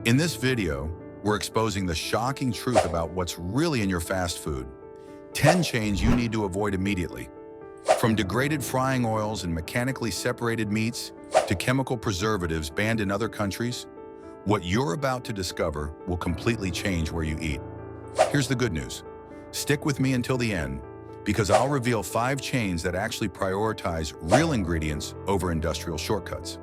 In this video, we're exposing the shocking truth about what's really in your fast food. 10 chains you need to avoid immediately. From degraded frying oils and mechanically separated meats to chemical preservatives banned in other countries, what you're about to discover will completely change where you eat. Here's the good news. Stick with me until the end, because I'll reveal 5 chains that actually prioritize real ingredients over industrial shortcuts.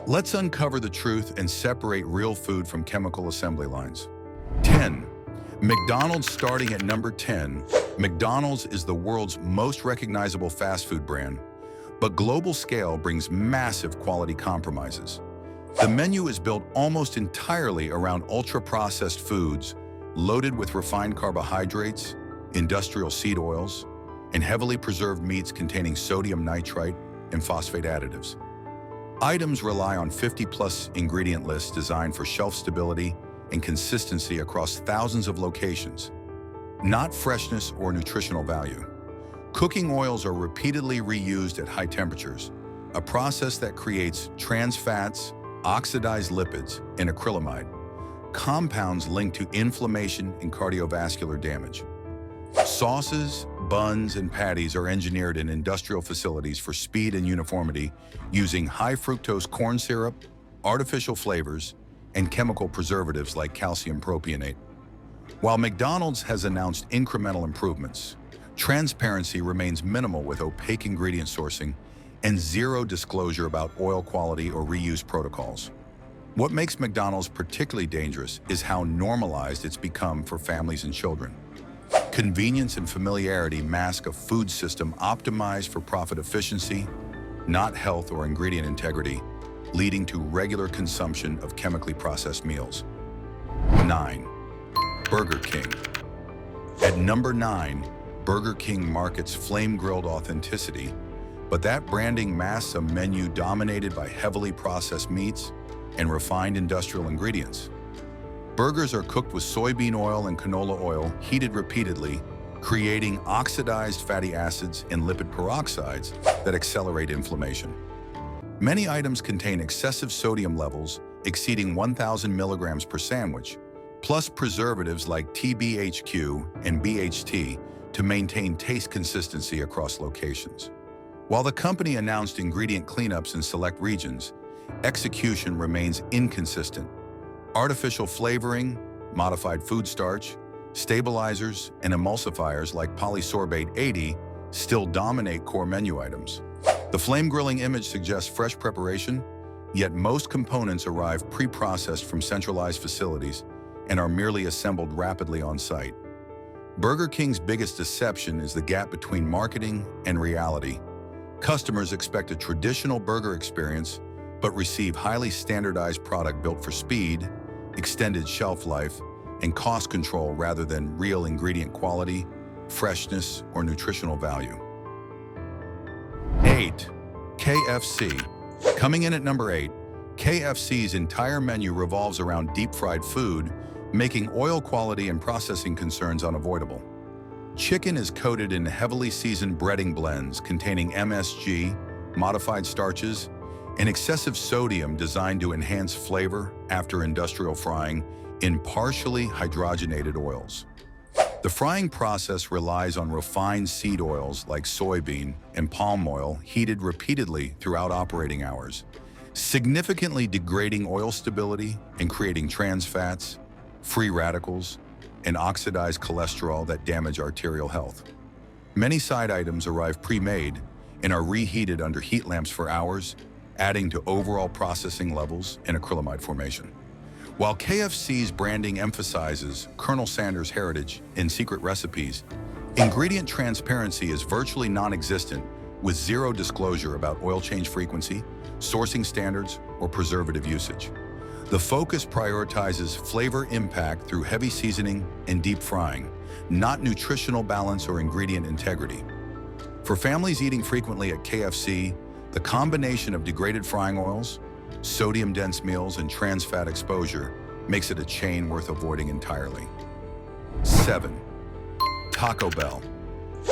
Let's uncover the truth and separate real food from chemical assembly lines. 10. McDonald's. Starting at number 10, McDonald's is the world's most recognizable fast food brand, but global scale brings massive quality compromises. The menu is built almost entirely around ultra-processed foods, loaded with refined carbohydrates, industrial seed oils, and heavily preserved meats containing sodium nitrite and phosphate additives. Items rely on 50-plus ingredient lists designed for shelf stability and consistency across thousands of locations, not freshness or nutritional value. Cooking oils are repeatedly reused at high temperatures, a process that creates trans fats, oxidized lipids, and acrylamide, compounds linked to inflammation and cardiovascular damage. Sauces, buns, and patties are engineered in industrial facilities for speed and uniformity using high-fructose corn syrup, artificial flavors, and chemical preservatives like calcium propionate. While McDonald's has announced incremental improvements, transparency remains minimal with opaque ingredient sourcing and zero disclosure about oil quality or reuse protocols. What makes McDonald's particularly dangerous is how normalized it's become for families and children. Convenience and familiarity mask a food system optimized for profit efficiency, not health or ingredient integrity, leading to regular consumption of chemically processed meals. 9. Burger King. At number 9, Burger King markets flame-grilled authenticity, but that branding masks a menu dominated by heavily processed meats and refined industrial ingredients. Burgers are cooked with soybean oil and canola oil heated repeatedly, creating oxidized fatty acids and lipid peroxides that accelerate inflammation. Many items contain excessive sodium levels exceeding 1,000 milligrams per sandwich, plus preservatives like TBHQ and BHT to maintain taste consistency across locations. While the company announced ingredient cleanups in select regions, execution remains inconsistent. Artificial flavoring, modified food starch, stabilizers, and emulsifiers like polysorbate 80 still dominate core menu items. The flame grilling image suggests fresh preparation, yet most components arrive pre-processed from centralized facilities and are merely assembled rapidly on site. Burger King's biggest deception is the gap between marketing and reality. Customers expect a traditional burger experience, but receive highly standardized product built for speed, extended shelf life, and cost control rather than real ingredient quality, freshness, or nutritional value. 8. KFC. Coming in at number 8, KFC's entire menu revolves around deep-fried food, making oil quality and processing concerns unavoidable. Chicken is coated in heavily seasoned breading blends containing MSG, modified starches, and excessive sodium designed to enhance flavor after industrial frying in partially hydrogenated oils. The frying process relies on refined seed oils like soybean and palm oil heated repeatedly throughout operating hours, significantly degrading oil stability and creating trans fats, free radicals, and oxidized cholesterol that damage arterial health. Many side items arrive pre-made and are reheated under heat lamps for hours, adding to overall processing levels and acrylamide formation. While KFC's branding emphasizes Colonel Sanders' heritage in secret recipes, ingredient transparency is virtually non-existent, with zero disclosure about oil change frequency, sourcing standards, or preservative usage. The focus prioritizes flavor impact through heavy seasoning and deep frying, not nutritional balance or ingredient integrity. For families eating frequently at KFC, the combination of degraded frying oils, sodium-dense meals, and trans fat exposure makes it a chain worth avoiding entirely. 7. Taco Bell.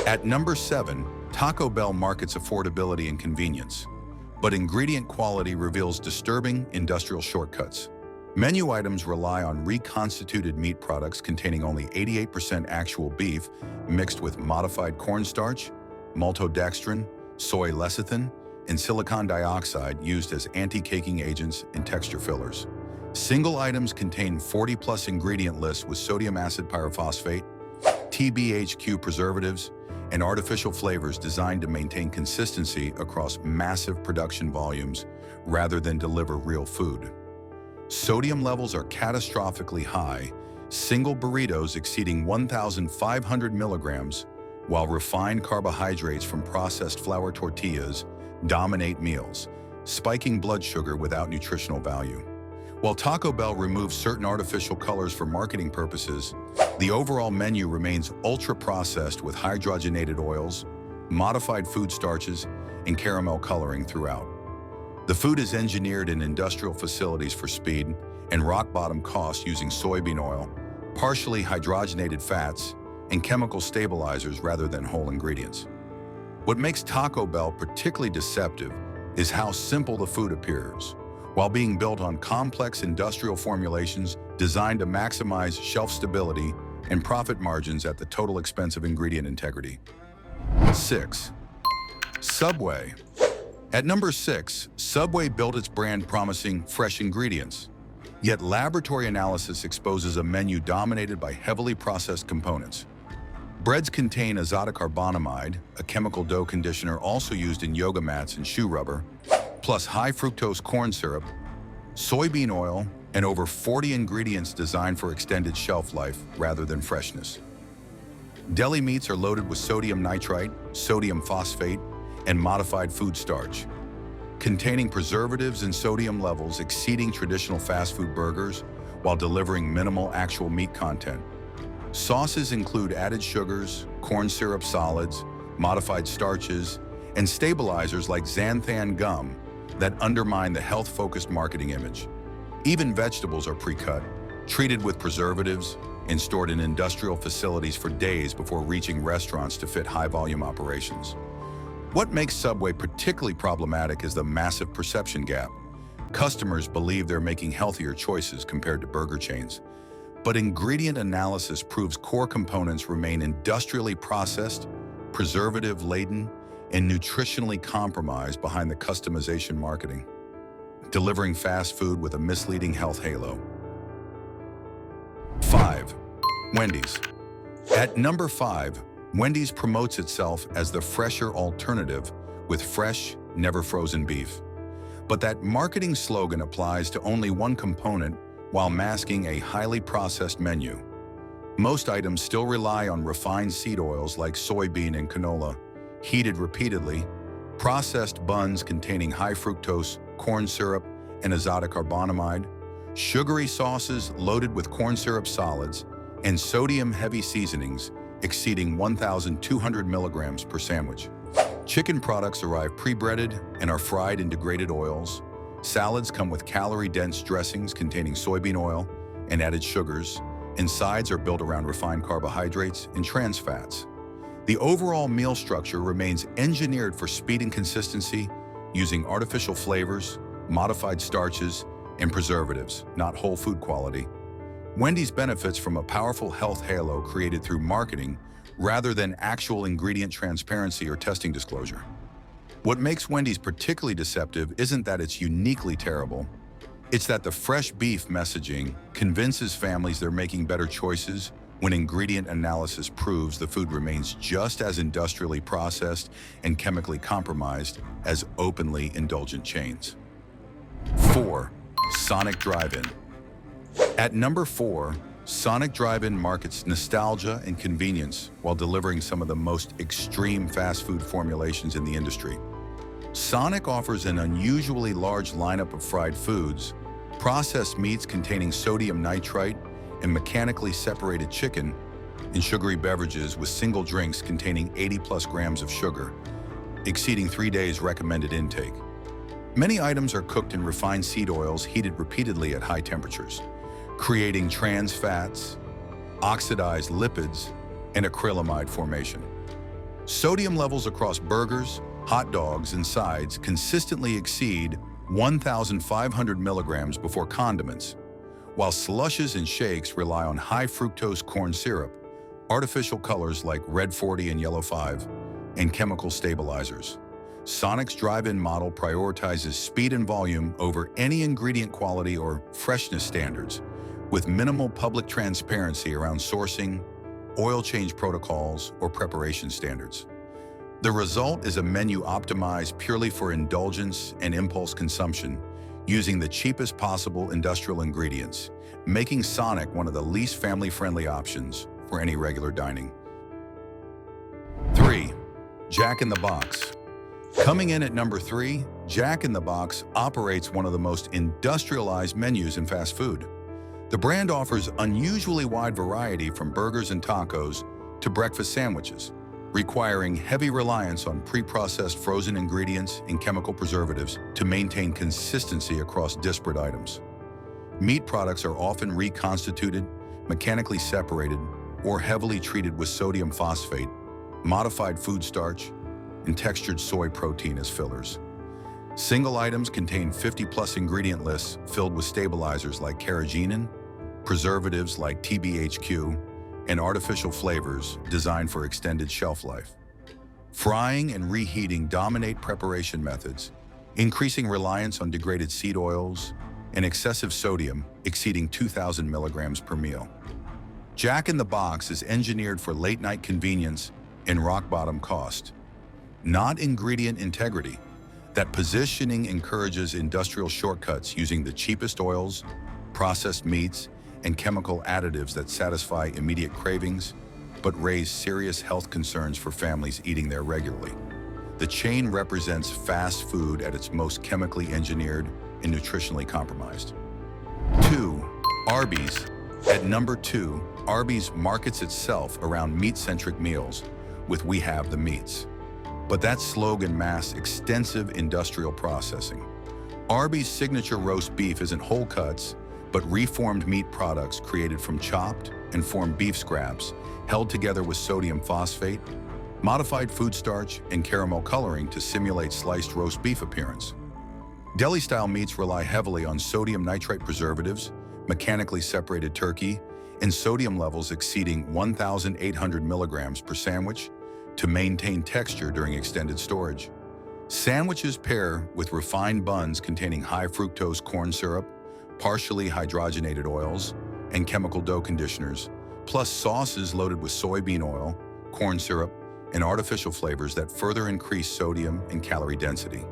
At number 7, Taco Bell markets affordability and convenience, but ingredient quality reveals disturbing industrial shortcuts. Menu items rely on reconstituted meat products containing only 88% actual beef mixed with modified cornstarch, maltodextrin, soy lecithin, and silicon dioxide used as anti-caking agents and texture fillers. Single items contain 40-plus ingredient lists with sodium acid pyrophosphate, TBHQ preservatives, and artificial flavors designed to maintain consistency across massive production volumes rather than deliver real food. Sodium levels are catastrophically high, single burritos exceeding 1,500 milligrams, while refined carbohydrates from processed flour tortillas dominate meals, spiking blood sugar without nutritional value. While Taco Bell removes certain artificial colors for marketing purposes, the overall menu remains ultra-processed with hydrogenated oils, modified food starches, and caramel coloring throughout. The food is engineered in industrial facilities for speed and rock-bottom cost using soybean oil, partially hydrogenated fats, and chemical stabilizers rather than whole ingredients. What makes Taco Bell particularly deceptive is how simple the food appears, while being built on complex industrial formulations designed to maximize shelf stability and profit margins at the total expense of ingredient integrity. 6. Subway. At number 6, Subway built its brand promising fresh ingredients. Yet laboratory analysis exposes a menu dominated by heavily processed components. Breads contain azotocarbonamide, a chemical dough conditioner also used in yoga mats and shoe rubber, plus high-fructose corn syrup, soybean oil, and over 40 ingredients designed for extended shelf life rather than freshness. Deli meats are loaded with sodium nitrite, sodium phosphate, and modified food starch, containing preservatives and sodium levels exceeding traditional fast food burgers while delivering minimal actual meat content. Sauces include added sugars, corn syrup solids, modified starches, and stabilizers like xanthan gum that undermine the health-focused marketing image. Even vegetables are pre-cut, treated with preservatives, and stored in industrial facilities for days before reaching restaurants to fit high-volume operations. What makes Subway particularly problematic is the massive perception gap. Customers believe they're making healthier choices compared to burger chains, but ingredient analysis proves core components remain industrially processed, preservative-laden, and nutritionally compromised behind the customization marketing, delivering fast food with a misleading health halo. 5. Wendy's. At number 5, Wendy's promotes itself as the fresher alternative with fresh, never frozen beef. But that marketing slogan applies to only one component while masking a highly processed menu. Most items still rely on refined seed oils like soybean and canola, heated repeatedly, processed buns containing high fructose corn syrup and azotocarbonamide, sugary sauces loaded with corn syrup solids, and sodium-heavy seasonings exceeding 1,200 milligrams per sandwich. Chicken products arrive pre-breaded and are fried in degraded oils. Salads come with calorie-dense dressings containing soybean oil and added sugars, and sides are built around refined carbohydrates and trans fats. The overall meal structure remains engineered for speed and consistency, using artificial flavors, modified starches, and preservatives, not whole food quality. Wendy's benefits from a powerful health halo created through marketing rather than actual ingredient transparency or testing disclosure. What makes Wendy's particularly deceptive isn't that it's uniquely terrible. It's that the fresh beef messaging convinces families they're making better choices when ingredient analysis proves the food remains just as industrially processed and chemically compromised as openly indulgent chains. 4. Sonic Drive-In. At number 4, Sonic Drive-In markets nostalgia and convenience while delivering some of the most extreme fast food formulations in the industry. Sonic offers an unusually large lineup of fried foods, processed meats containing sodium nitrite and mechanically separated chicken, and sugary beverages with single drinks containing 80-plus grams of sugar, exceeding 3 days recommended intake. Many items are cooked in refined seed oils heated repeatedly at high temperatures, creating trans fats, oxidized lipids, and acrylamide formation. Sodium levels across burgers, hot dogs, and sides consistently exceed 1,500 milligrams before condiments, while slushes and shakes rely on high fructose corn syrup, artificial colors like Red 40 and Yellow 5, and chemical stabilizers. Sonic's drive-in model prioritizes speed and volume over any ingredient quality or freshness standards, with minimal public transparency around sourcing, oil change protocols, or preparation standards. The result is a menu optimized purely for indulgence and impulse consumption, using the cheapest possible industrial ingredients, making Sonic one of the least family-friendly options for any regular dining. 3. Jack in the Box. Coming in at number 3, Jack in the Box operates one of the most industrialized menus in fast food. The brand offers unusually wide variety from burgers and tacos to breakfast sandwiches, requiring heavy reliance on pre-processed frozen ingredients and chemical preservatives to maintain consistency across disparate items. Meat products are often reconstituted, mechanically separated, or heavily treated with sodium phosphate, modified food starch, and textured soy protein as fillers. Single items contain 50-plus ingredient lists filled with stabilizers like carrageenan, preservatives like TBHQ, and artificial flavors designed for extended shelf life. Frying and reheating dominate preparation methods, increasing reliance on degraded seed oils and excessive sodium exceeding 2,000 milligrams per meal. Jack in the Box is engineered for late-night convenience and rock-bottom cost, not ingredient integrity. That positioning encourages industrial shortcuts using the cheapest oils, processed meats, and chemical additives that satisfy immediate cravings, but raise serious health concerns for families eating there regularly. The chain represents fast food at its most chemically engineered and nutritionally compromised. 2. Arby's. At number 2, Arby's markets itself around meat-centric meals with "We have the meats." But that slogan masks extensive industrial processing. Arby's signature roast beef isn't whole cuts, but reformed meat products created from chopped and formed beef scraps, held together with sodium phosphate, modified food starch, and caramel coloring to simulate sliced roast beef appearance. Deli-style meats rely heavily on sodium nitrite preservatives, mechanically separated turkey, and sodium levels exceeding 1,800 milligrams per sandwich to maintain texture during extended storage. Sandwiches pair with refined buns containing high fructose corn syrup, partially hydrogenated oils, and chemical dough conditioners, plus sauces loaded with soybean oil, corn syrup, and artificial flavors that further increase sodium and calorie density.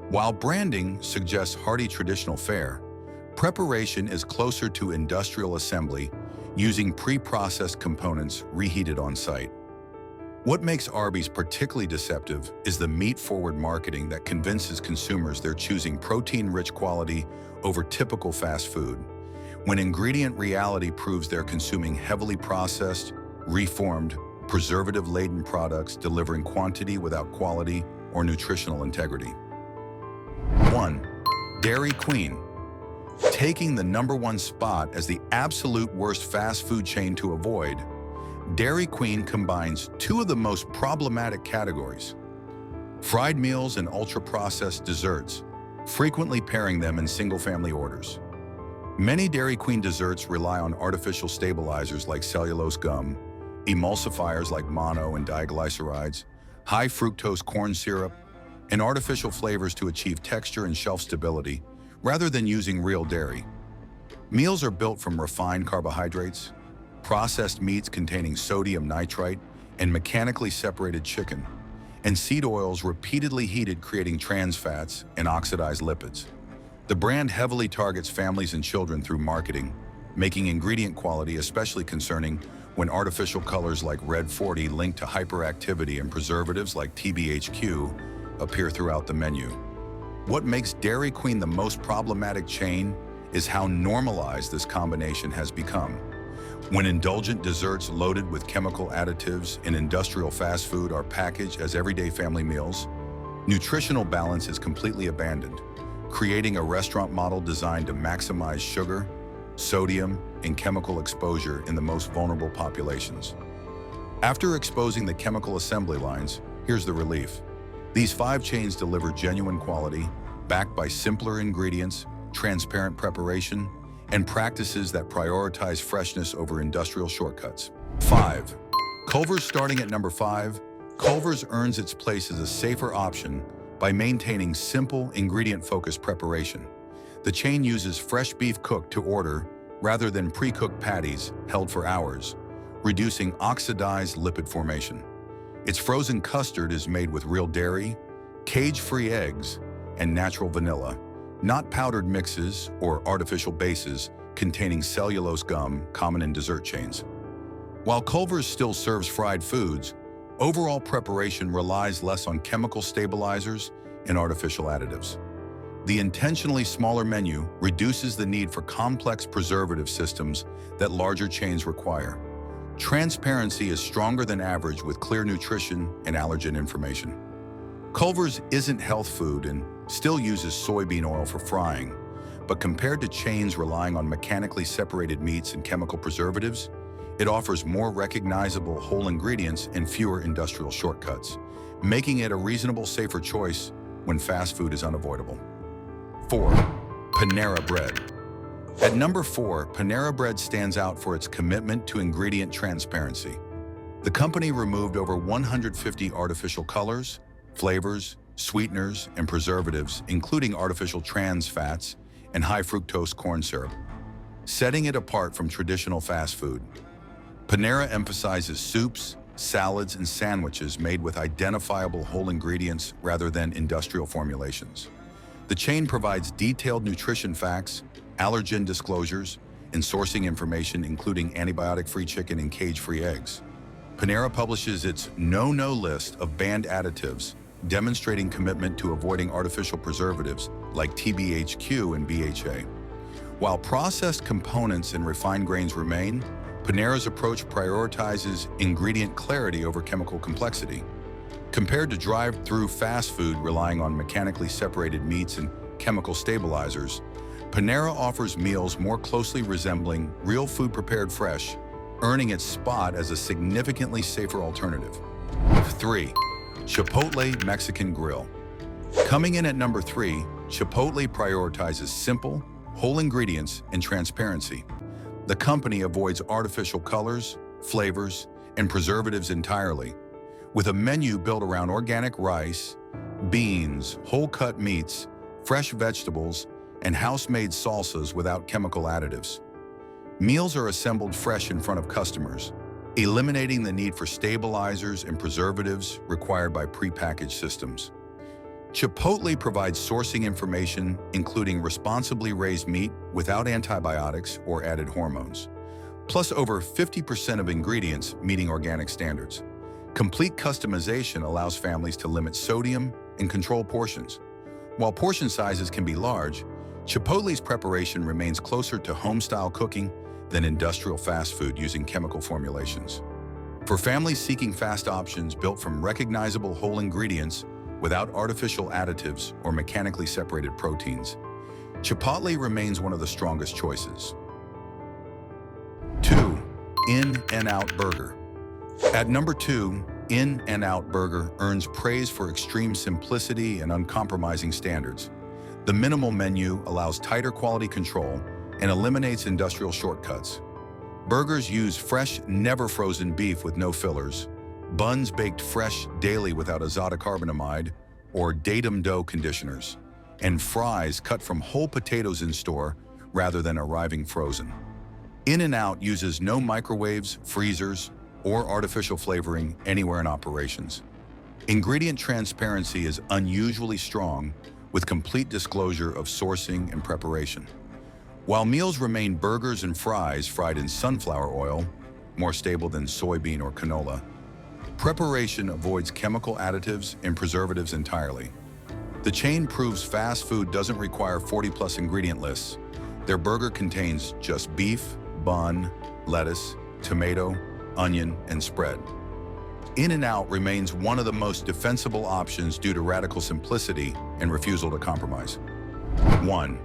While branding suggests hearty traditional fare, preparation is closer to industrial assembly using pre-processed components reheated on site. What makes Arby's particularly deceptive is the meat-forward marketing that convinces consumers they're choosing protein-rich quality over typical fast food, when ingredient reality proves they're consuming heavily processed, reformed, preservative-laden products delivering quantity without quality or nutritional integrity. 1. Dairy Queen. Taking the #1 spot as the absolute worst fast food chain to avoid, Dairy Queen combines two of the most problematic categories: fried meals and ultra-processed desserts, frequently pairing them in single-family orders. Many Dairy Queen desserts rely on artificial stabilizers like cellulose gum, emulsifiers like mono and diglycerides, high fructose corn syrup, and artificial flavors to achieve texture and shelf stability, rather than using real dairy. Meals are built from refined carbohydrates, processed meats containing sodium nitrite, and mechanically separated chicken, and seed oils repeatedly heated, creating trans fats and oxidized lipids. The brand heavily targets families and children through marketing, making ingredient quality especially concerning when artificial colors like Red 40 linked to hyperactivity and preservatives like TBHQ appear throughout the menu. What makes Dairy Queen the most problematic chain is how normalized this combination has become. When indulgent desserts loaded with chemical additives and industrial fast food are packaged as everyday family meals, nutritional balance is completely abandoned, creating a restaurant model designed to maximize sugar, sodium, and chemical exposure in the most vulnerable populations. After exposing the chemical assembly lines, here's the relief. These 5 chains deliver genuine quality, backed by simpler ingredients, transparent preparation, and practices that prioritize freshness over industrial shortcuts. 5. Culver's. Starting at number 5, Culver's earns its place as a safer option by maintaining simple, ingredient-focused preparation. The chain uses fresh beef cooked to order rather than pre-cooked patties held for hours, reducing oxidized lipid formation. Its frozen custard is made with real dairy, cage-free eggs, and natural vanilla, not powdered mixes or artificial bases containing cellulose gum common in dessert chains. While Culver's still serves fried foods, overall preparation relies less on chemical stabilizers and artificial additives. The intentionally smaller menu reduces the need for complex preservative systems that larger chains require. Transparency is stronger than average with clear nutrition and allergen information. Culver's isn't health food and still uses soybean oil for frying, but compared to chains relying on mechanically separated meats and chemical preservatives, it offers more recognizable whole ingredients and fewer industrial shortcuts, making it a reasonable, safer choice when fast food is unavoidable. 4. Panera Bread. At number 4, Panera Bread stands out for its commitment to ingredient transparency. The company removed over 150 artificial colors, flavors, sweeteners, and preservatives, including artificial trans fats and high fructose corn syrup, setting it apart from traditional fast food. Panera emphasizes soups, salads, and sandwiches made with identifiable whole ingredients rather than industrial formulations. The chain provides detailed nutrition facts, allergen disclosures, and sourcing information including antibiotic-free chicken and cage-free eggs. Panera publishes its no-no list of banned additives, demonstrating commitment to avoiding artificial preservatives like TBHQ and BHA. While processed components and refined grains remain, Panera's approach prioritizes ingredient clarity over chemical complexity. Compared to drive-through fast food relying on mechanically separated meats and chemical stabilizers, Panera offers meals more closely resembling real food prepared fresh, earning its spot as a significantly safer alternative. 3. Chipotle Mexican Grill. Coming in at number 3, Chipotle prioritizes simple, whole ingredients and transparency. The company avoids artificial colors, flavors, and preservatives entirely, with a menu built around organic rice, beans, whole-cut meats, fresh vegetables, and house-made salsas without chemical additives. Meals are assembled fresh in front of customers, eliminating the need for stabilizers and preservatives required by prepackaged systems. Chipotle provides sourcing information including responsibly raised meat without antibiotics or added hormones, plus over 50% of ingredients meeting organic standards. Complete customization allows families to limit sodium and control portions. While portion sizes can be large, Chipotle's preparation remains closer to home-style cooking than industrial fast food using chemical formulations. For families seeking fast options built from recognizable whole ingredients without artificial additives or mechanically separated proteins, Chipotle remains one of the strongest choices. 2. In-N-Out Burger. At number 2, In-N-Out Burger earns praise for extreme simplicity and uncompromising standards. The minimal menu allows tighter quality control and eliminates industrial shortcuts. Burgers use fresh, never-frozen beef with no fillers, buns baked fresh daily without azotocarbonamide or datum dough conditioners, and fries cut from whole potatoes in store rather than arriving frozen. In-N-Out uses no microwaves, freezers, or artificial flavoring anywhere in operations. Ingredient transparency is unusually strong, with complete disclosure of sourcing and preparation. While meals remain burgers and fries fried in sunflower oil, more stable than soybean or canola, preparation avoids chemical additives and preservatives entirely. The chain proves fast food doesn't require 40+ ingredient lists. Their burger contains just beef, bun, lettuce, tomato, onion, and spread. In-N-Out remains one of the most defensible options due to radical simplicity and refusal to compromise. 1.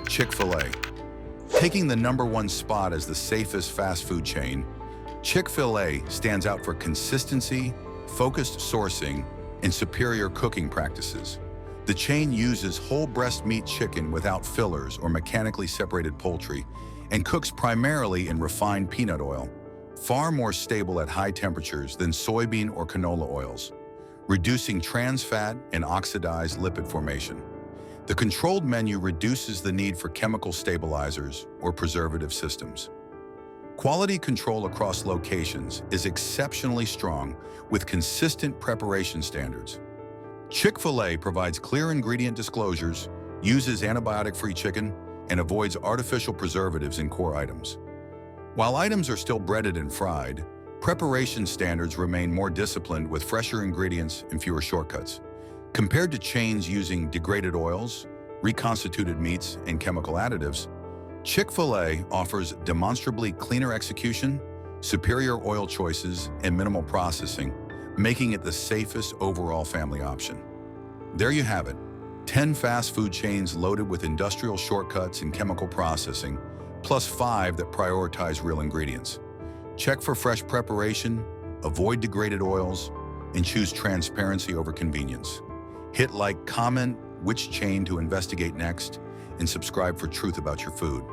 Chick-fil-A. Taking the number 1 spot as the safest fast food chain, Chick-fil-A stands out for consistency, focused sourcing, and superior cooking practices. The chain uses whole breast meat chicken without fillers or mechanically separated poultry, and cooks primarily in refined peanut oil, far more stable at high temperatures than soybean or canola oils, reducing trans fat and oxidized lipid formation. The controlled menu reduces the need for chemical stabilizers or preservative systems. Quality control across locations is exceptionally strong with consistent preparation standards. Chick-fil-A provides clear ingredient disclosures, uses antibiotic-free chicken, and avoids artificial preservatives in core items. While items are still breaded and fried, preparation standards remain more disciplined with fresher ingredients and fewer shortcuts. Compared to chains using degraded oils, reconstituted meats, and chemical additives, Chick-fil-A offers demonstrably cleaner execution, superior oil choices, and minimal processing, making it the safest overall family option. There you have it, 10 fast food chains loaded with industrial shortcuts and chemical processing, plus 5 that prioritize real ingredients. Check for fresh preparation, avoid degraded oils, and choose transparency over convenience. Hit like, comment which chain to investigate next, and subscribe for truth about your food.